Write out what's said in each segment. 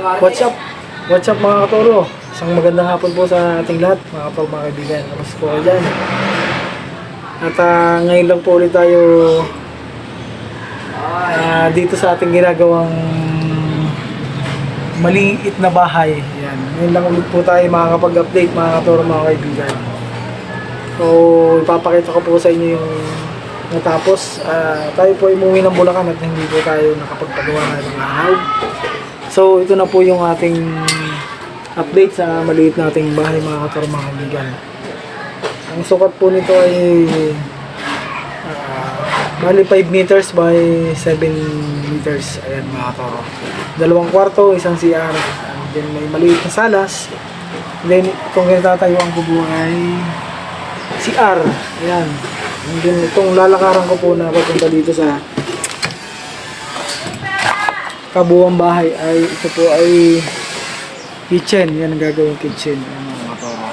What's up? What's up mga katoro? Isang magandang hapon po sa ating lahat mga katoro, mga kaibigan. Kamusta po kayo dyan? At ngayon lang po ulit tayo dito sa ating ginagawang maliit na bahay. Yan. Ngayon lang ulit po tayo makakapag-update mga katoro, mga kaibigan. So ipapakita ko po sa inyo yung natapos. Tayo po ay umuwi ng Bulacan at hindi po tayo nakapagpagawa ng araw. So ito na po yung ating update sa maliit nating bahay mga katoro, mga kaibigan. Ang sukat po nito ay bali 5 meters by 7 meters. Ayan mga katoro. 2 kwarto, isang CR. And then may maliit na salas. And then itong kinatayuan ko po ay CR. Ayan. And then itong lalakaran ko po na papunta dito sa kabuuang bahay ay ito po ay kitchen. Yan ang gagawing kitchen. Ayan mga katoro.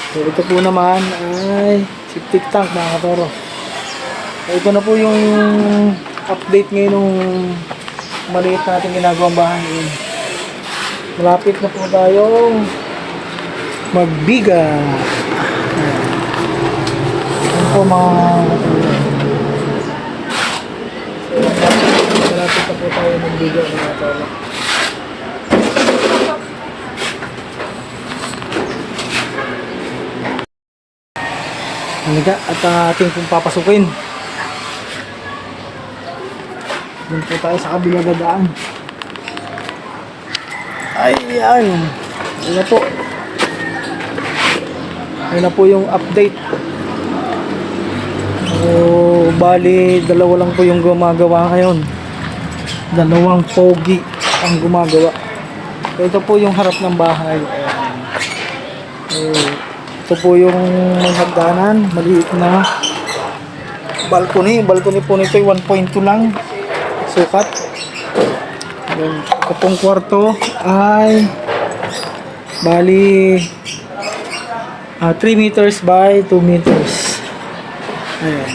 So ito po naman ay septic tank mga katoro. So ito na po yung update ngayon nung maliit natin ginagawang bahay. Malapit na po tayong magbiga. Ayan po mga katoro. Malapit na po tayo magbiga mga katoro. Haliga at ating pong papasukin. Doon po tayo sa kabila dadaan. Ayan. Ayan na po. Ayan na po yung update. So, bali, dalawa lang po yung gumagawa ngayon. 2 pogi ang gumagawa. So, ito po yung harap ng bahay. Ayan. So, ito po yung may hagdanan, maliit na balcony. Balcony po nito ay 1.2 lang sukat. Ayan. Ito pong kwarto ay bali 3 meters by 2 meters. Ayan.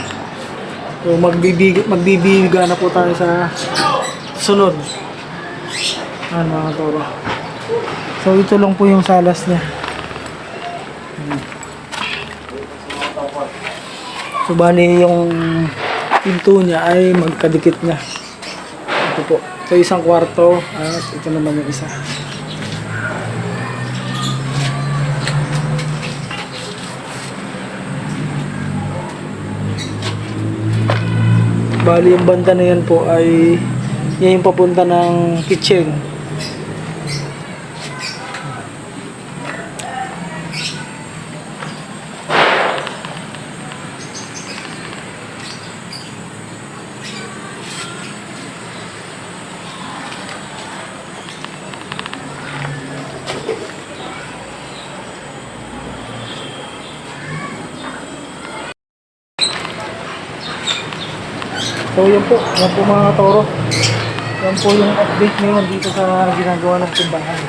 So magbibiga na po tayo sa sunod. Ayan mga toro. So ito lang po yung salas niya. So bali yung pinto niya ay magkadikit niya. Ito po. So isang kwarto at ito naman yung isa. Bali yung banda na yan po ay yan yung papunta ng kitchen. So yun po mga katoro. Yan po yung update ngayon dito sa ginagawa ng timbahan.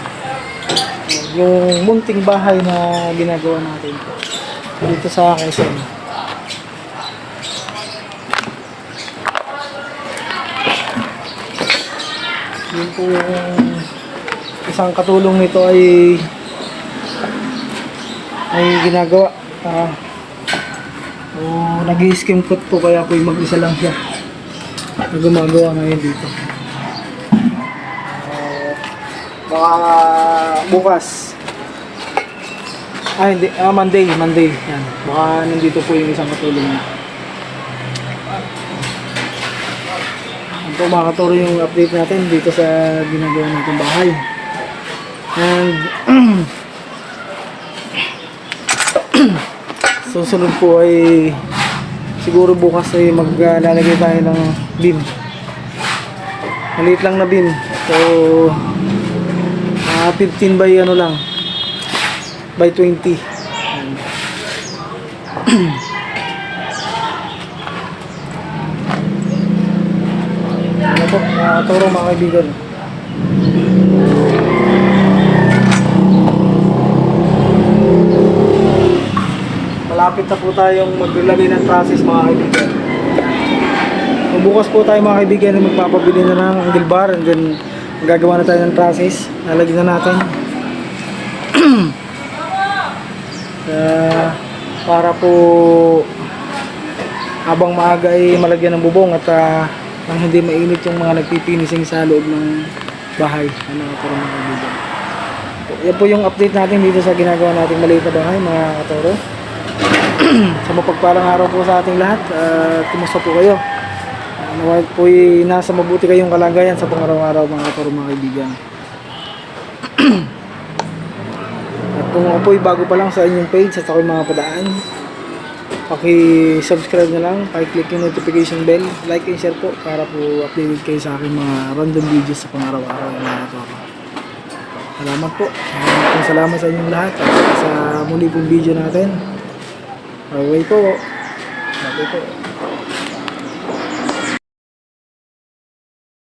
Yung munting bahay na ginagawa natin po dito sa Quezon. Yun po yung isang katulong nito ay ginagawa. Nag-i-skim coat po kaya po yung mag-isa lang siya na gumagawa ngayon dito. Baka bukas hindi, Monday yan. Baka nandito po yung isang katulong niya. Ito mga katulong yung update natin dito sa ginagawa natin bahay. And susunod po ay siguro bukas ay maglalagay tayo ng beam. Maliit lang na beam. So 15 by ano lang by 20. Ano po turo mga kaibigan. Malapit na po tayong maglalagay ng trusses mga kaibigan. So, bukas po tayo mga kaibigan magpapabili na ng angle bar and then gagawa na tayo ng process. Lalagyan na natin. Para po habang maaga ay malagyan ng bubong at nang hindi mainit yung mga nagpipinising sa loob ng bahay. Ano po mga kaibigan. Yan po yung update natin dito sa ginagawa nating maliit na bahay mga katoro. Sa mapagpalang araw po sa ating lahat. Kumusta po kayo? Nawag po nasa mabuti kayong kalagayan sa pang-araw-araw mga katoro mga kaibigan. At kung ako po'y bago pa lang sa inyong page at ako'y mga padaan, paki-subscribe na lang, paki-click yung notification bell, like and share po para po updated kayo sa aking mga random videos sa pang-araw-araw mga katoro. Salamat po. Salamat sa inyong lahat at sa muli pong video natin. Bye po. Bye po.